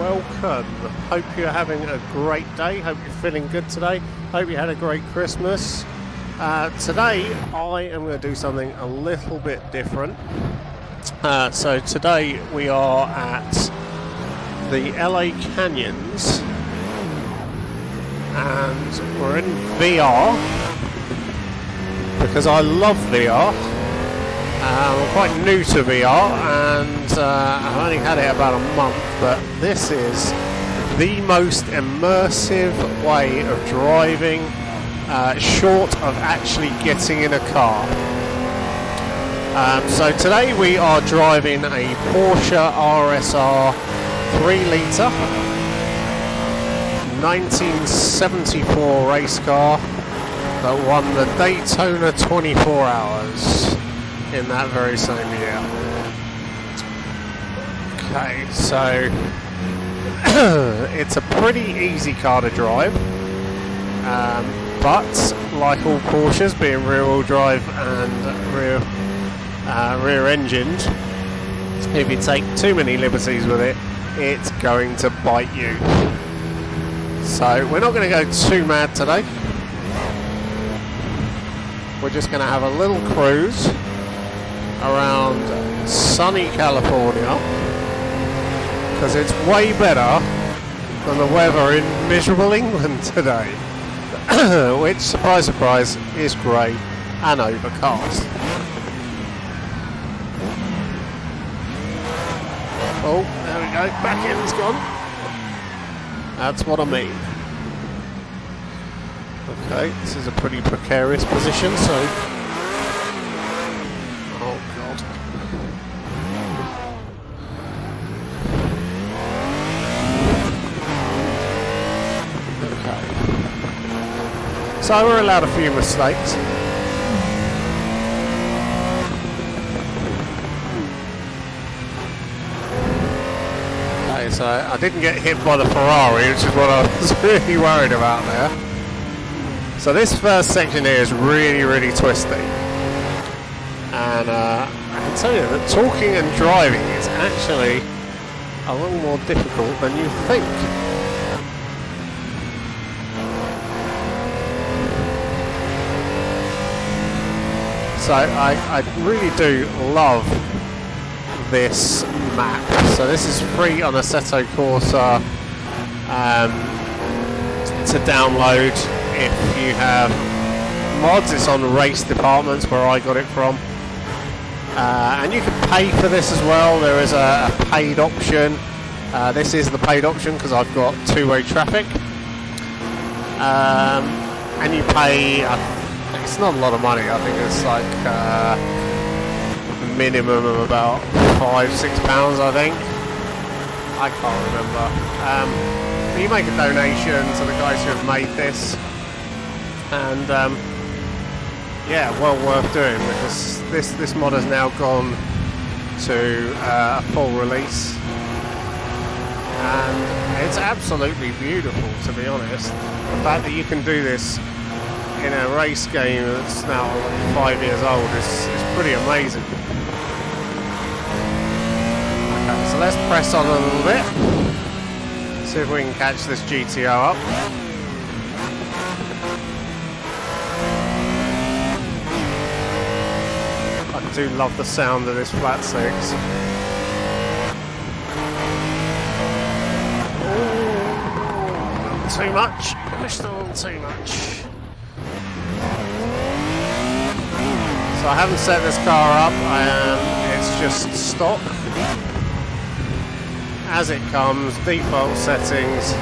welcome. Hope you're having a great day. Hope you're feeling good today. Hope you had a great Christmas. Today I am going to do something a little bit different. So today we are at the LA Canyons and we're in VR because I love VR. I'm quite new to VR and I've only had it about a month, but this is the most immersive way of driving, short of actually getting in a car. So today we are driving a Porsche RSR 3-litre 1974 race car that won the Daytona 24 Hours in that very same year. Okay, so it's a pretty easy car to drive, but like all Porsches, being rear-wheel drive and rear-engined, if you take too many liberties with it, it's going to bite you. So we're not going to go too mad today. We're just going to have a little cruise around sunny California because it's way better than the weather in miserable England today, which, surprise surprise, is grey and overcast. Oh, there we go, back end's gone. That's what I mean. Okay, this is a pretty precarious position, so so we're allowed a few mistakes. Okay, so I didn't get hit by the Ferrari, which is what I was really worried about there. So this first section here is really, really twisty. And I can tell you that talking and driving is actually a little more difficult than you think. So I really do love this map. So this is free on Assetto Corsa to download if you have mods. It's on race departments where I got it from. And you can pay for this as well. There is a paid option. This is the paid option because I've got two-way traffic. And you pay... it's not a lot of money. I think it's like a minimum of about £5-6, I think. I can't remember. You make a donation to the guys who have made this, and yeah, well worth doing because this mod has now gone to a full release, and it's absolutely beautiful, to be honest. The fact that you can do this in a race game that's now like 5 years old is pretty amazing. Okay, so let's press on a little bit, see if we can catch this GTO up. I do love the sound of this flat six. Ooh, too much, pushed on too much. So I haven't set this car up, it's just stock. As it comes, default settings.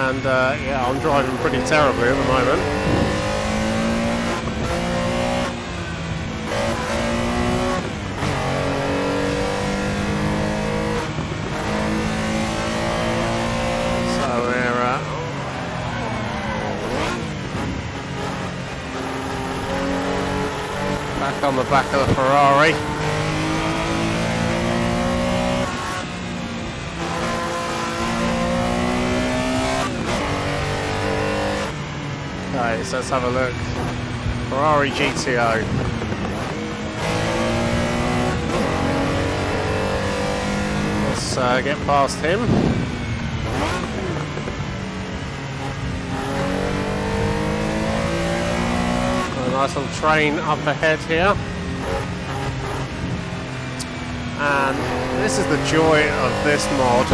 And yeah, I'm driving pretty terribly at the moment. Back on the back of the Ferrari. Okay, so let's have a look. Ferrari GTO. let's get past him. A nice little train up ahead here. And this is the joy of this mod,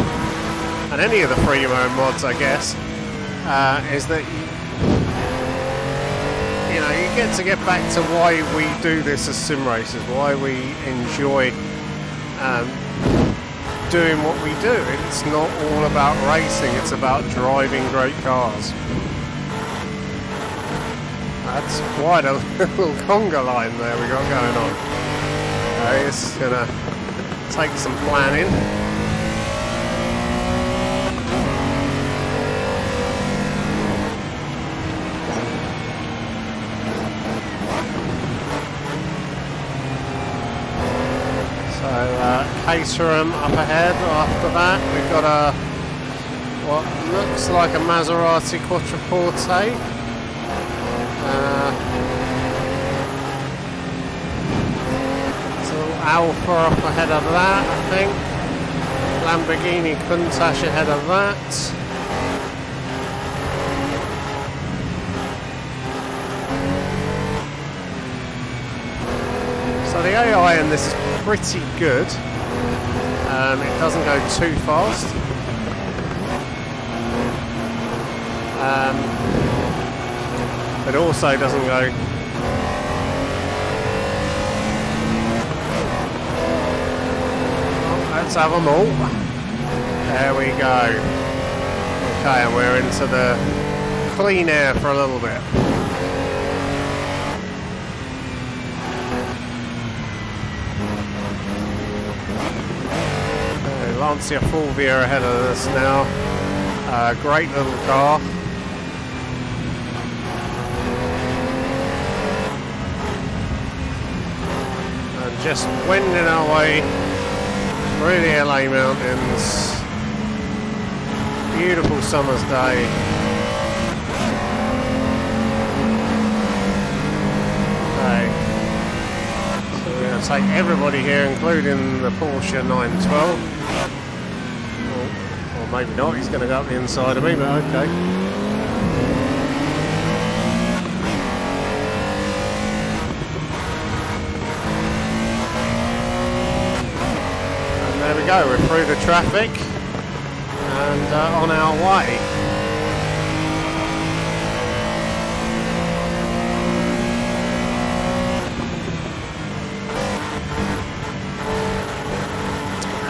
and any of the freeroam mods, I guess, is that you know, you get to get back to why we do this as sim racers, why we enjoy doing what we do. It's not all about racing, it's about driving great cars. That's quite a little conga line there we got going on. It's gonna take some planning. Caterham up ahead. After that we've got a what looks like a Maserati Quattroporte. So Alfa up ahead of that, I think. Lamborghini Countach ahead of that. So the AI in this is pretty good. It doesn't go too fast. It also doesn't go let's have them all. There we go. Okay, and we're into the clean air for a little bit. Lancia Fulvia ahead of us now. Great little car. And just wending our way through the LA mountains. Beautiful summer's day. Okay. So we're going to take everybody here, including the Porsche 912. Maybe not, he's going to go up the inside of me, but okay. And there we go, we're through the traffic and on our way.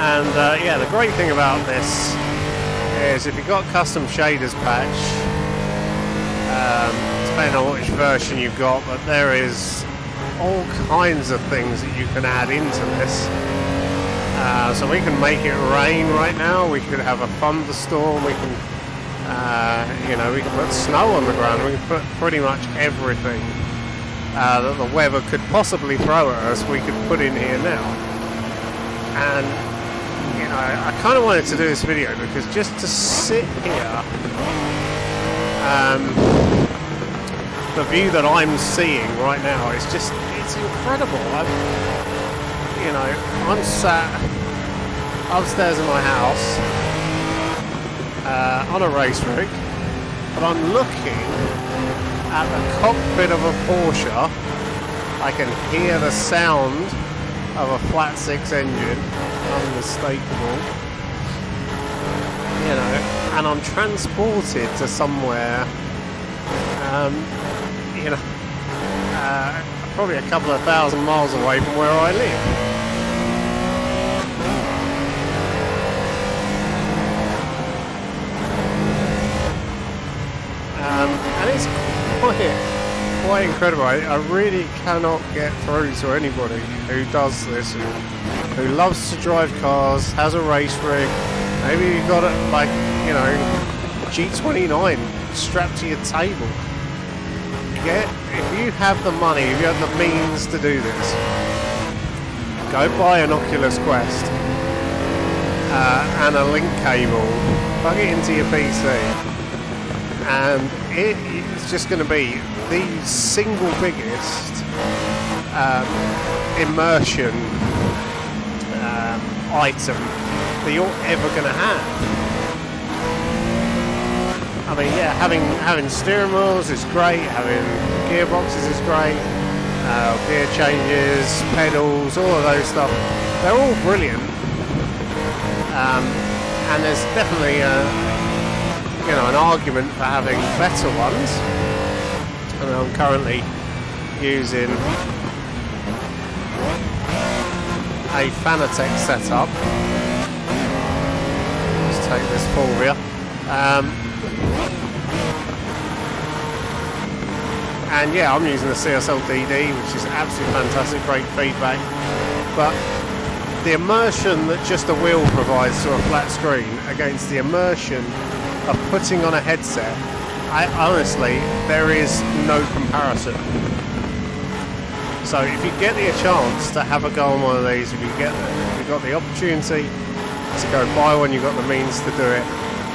And yeah, the great thing about this is if you've got custom shaders patch, depending on which version you've got, but there is all kinds of things that you can add into this. So we can make it rain right now, we could have a thunderstorm, we can you know, we can put snow on the ground, we can put pretty much everything that the weather could possibly throw at us, we could put in here now. And I kind of wanted to do this video because just to sit here, the view that I'm seeing right now is just, it's incredible. I'm sat upstairs in my house on a race rig, but I'm looking at the cockpit of a Porsche. I can hear the sound of a flat six engine, unmistakable, and I'm transported to somewhere, probably a couple of thousand miles away from where I live. And it's quite incredible. I really cannot get through to anybody who does this, who loves to drive cars, has a race rig. Maybe you've got it like, G29 strapped to your table. If you have the money, if you have the means to do this, go buy an Oculus Quest and a link cable, plug it into your PC, and it's just going to be the single biggest immersion item that you're ever going to have. I mean, yeah, having steering wheels is great, having gearboxes is great, gear changes, pedals, all of those stuff, they're all brilliant. And there's definitely an argument for having better ones. And I'm currently using a Fanatec setup. Let's take this Fulvia. And yeah, I'm using the CSL DD, which is absolutely fantastic, great feedback. But the immersion that just a wheel provides to a flat screen against the immersion of putting on a headset, honestly, there is no comparison. So if you get the chance to have a go on one of these, if you've got the opportunity to go buy one, you've got the means to do it,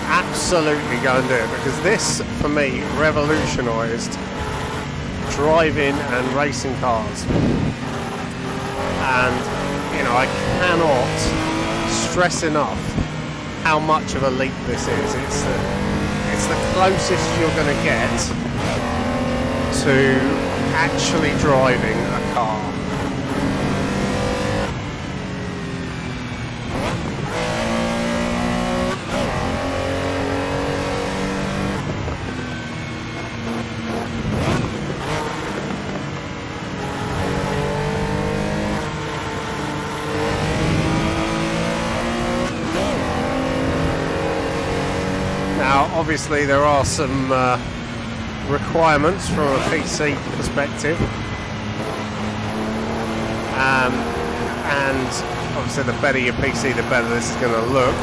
absolutely go and do it, because this, for me, revolutionised driving and racing cars. And I cannot stress enough how much of a leap this is. It's the closest you're going to get to actually driving a car. Obviously there are some requirements from a PC perspective, and obviously the better your PC, the better this is going to look.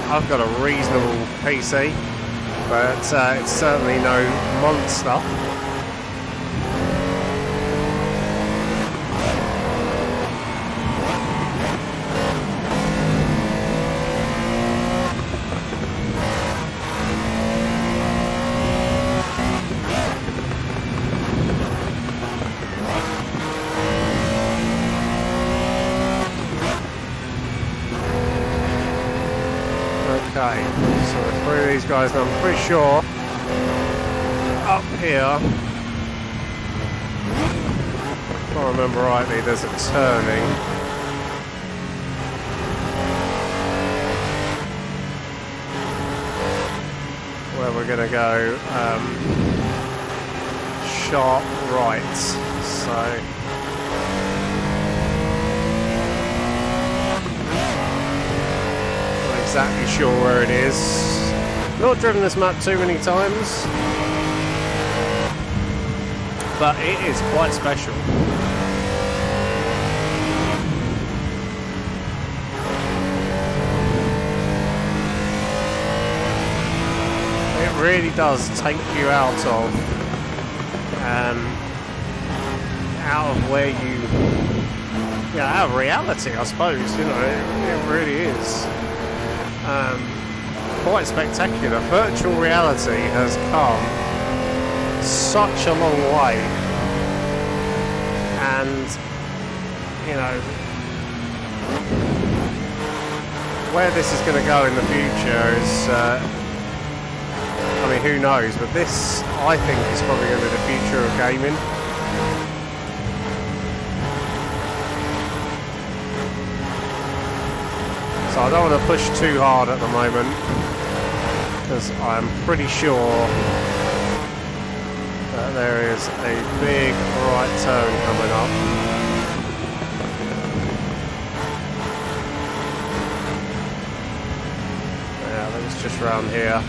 I've got a reasonable PC, but it's certainly no monster. Okay, so through these guys, and I'm pretty sure up here, if I remember rightly, there's a turning. Where we're going to go sharp right, so exactly sure where it is. Not driven this map too many times, but it is quite special. It really does take you out of where out of reality, I suppose. It really is. Quite spectacular. Virtual reality has come such a long way, and where this is going to go in the future is who knows, but this, I think, is probably going to be the future of gaming. So I don't want to push too hard at the moment, because I'm pretty sure that there is a big right turn coming up. Yeah, I think it's just around here.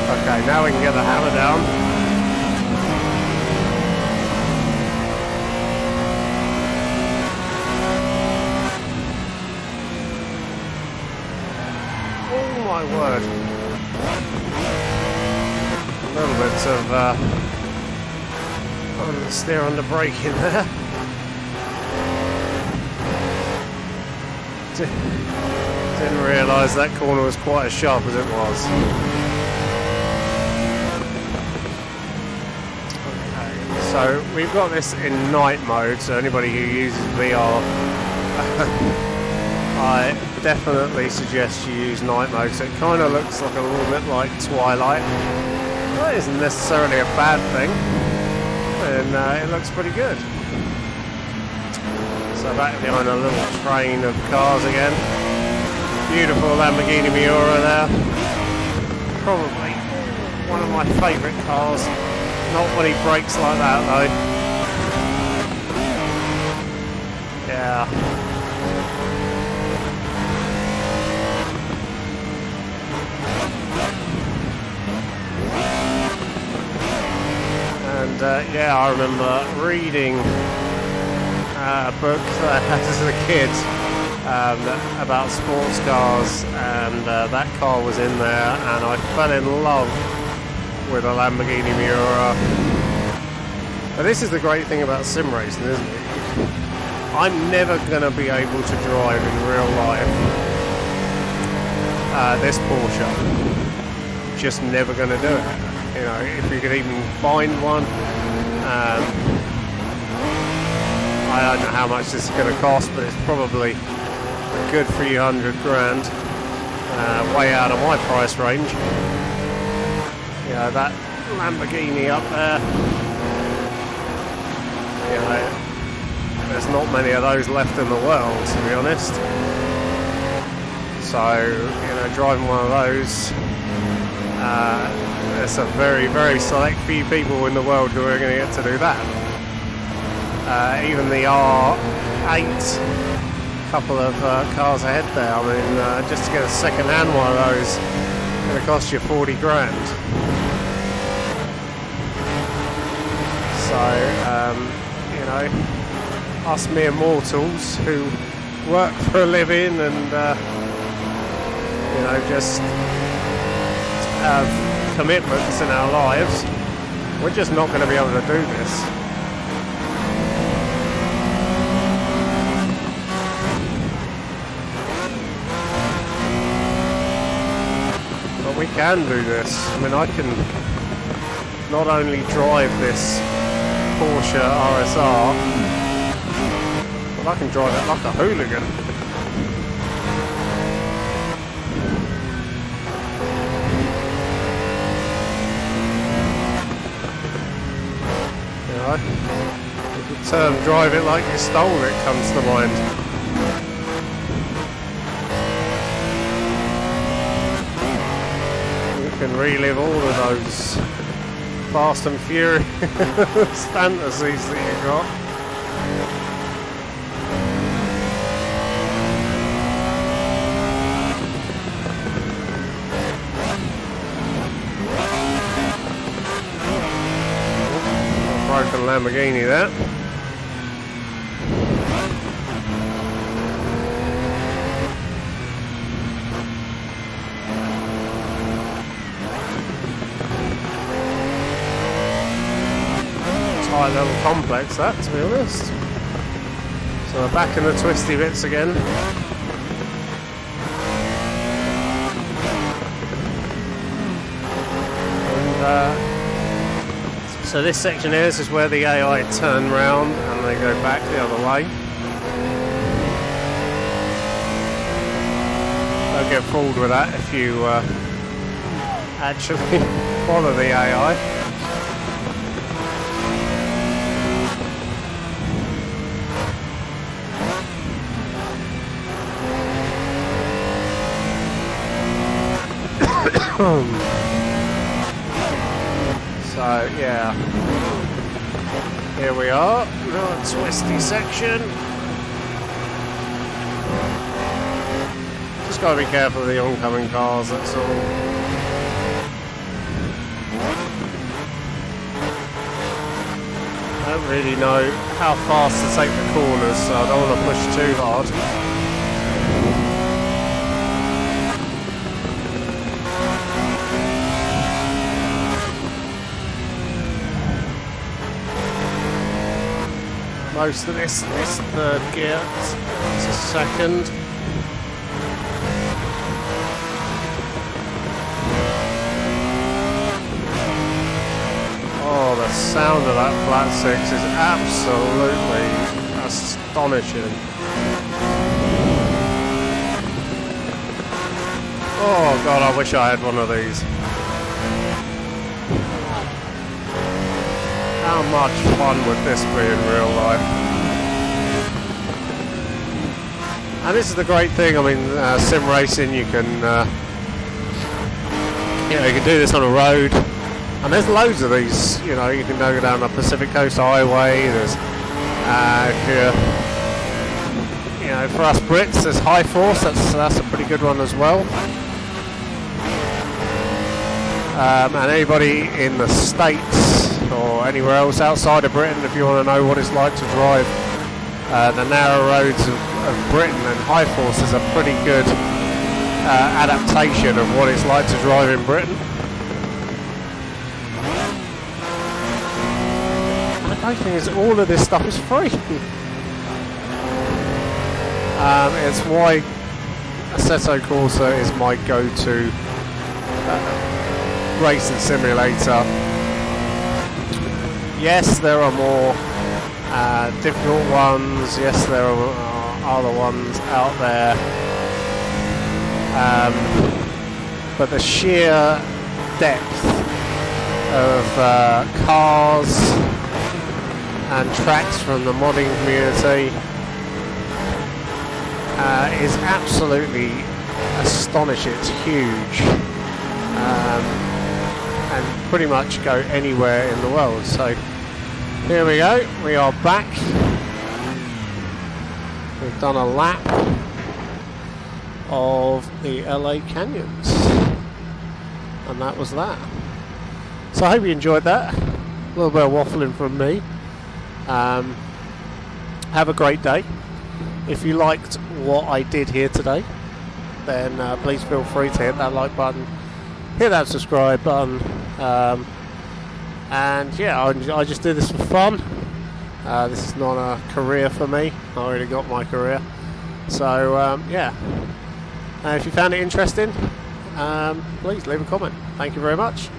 Okay, now we can get the hammer down. Oh my word. A little bit of understeer under brake in there. Didn't realise that corner was quite as sharp as it was. So we've got this in night mode, so anybody who uses VR, I definitely suggest you use night mode. So it kind of looks like a little bit like Twilight. That isn't necessarily a bad thing, and it looks pretty good. So back behind a little train of cars again. Beautiful Lamborghini Miura there. Probably one of my favourite cars. Not when he brakes like that though. Yeah. And yeah, I remember reading a book as a kid about sports cars, and that car was in there, and I fell in love with a Lamborghini Miura. But this is the great thing about sim racing, isn't it? I'm never going to be able to drive in real life this Porsche. Just never going to do it. You know, if you could even find one. I don't know how much this is going to cost, but it's probably a good 300 grand. Way out of my price range. Yeah, that Lamborghini up there, you know, there's not many of those left in the world, to be honest. So, you know, driving one of those, there's a very, very select few people in the world who are going to get to do that. Even the R8, couple of cars ahead there, I mean, just to get a second-hand one of those, it's going to cost you 40 grand. So, you know, us mere mortals who work for a living and, you know, just have commitments in our lives, we're just not going to be able to do this. But we can do this. I mean, I can not only drive this Porsche RSR, but I can drive it like a hooligan. You know, the term "drive it like you stole it" comes to mind. You can relive all of those Fast and Furious fantasies that you got. Broken Lamborghini there. High level complex that, to be honest. So we're back in the twisty bits again. And so this section here, this is where the AI turn round and they go back the other way. Don't get fooled with that if you actually follow the AI. So yeah, here we are, another twisty section. Just gotta be careful of the oncoming cars, that's all. I don't really know how fast to take the corners, so I don't want to push too hard. Most of this third gear, it's a second. Oh, the sound of that flat six is absolutely astonishing. Oh god, I wish I had one of these. How much fun would this be in real life? And this is the great thing, I mean, sim racing, you can you can do this on a road. And there's loads of these, you can go down the Pacific Coast Highway, there's, for us Brits, there's High Force, that's a pretty good one as well. And anybody in the States or anywhere else outside of Britain, if you want to know what it's like to drive the narrow roads of Britain, then High Force is a pretty good adaptation of what it's like to drive in Britain. The great thing is all of this stuff is free. It's why Assetto Corsa is my go-to racing simulator. Yes, there are more difficult ones. Yes, there are other ones out there. But the sheer depth of cars and tracks from the modding community is absolutely astonishing. It's huge. And pretty much go anywhere in the world. So here we go, we are back. We've done a lap of the LA Canyons, and that was that. So I hope you enjoyed that. A little bit of waffling from me. Have a great day. If you liked what I did here today, then please feel free to hit that like button, hit that subscribe button, and yeah, I just do this for fun. This is not a career for me. I already got my career. So yeah, if you found it interesting, please leave a comment. Thank you very much.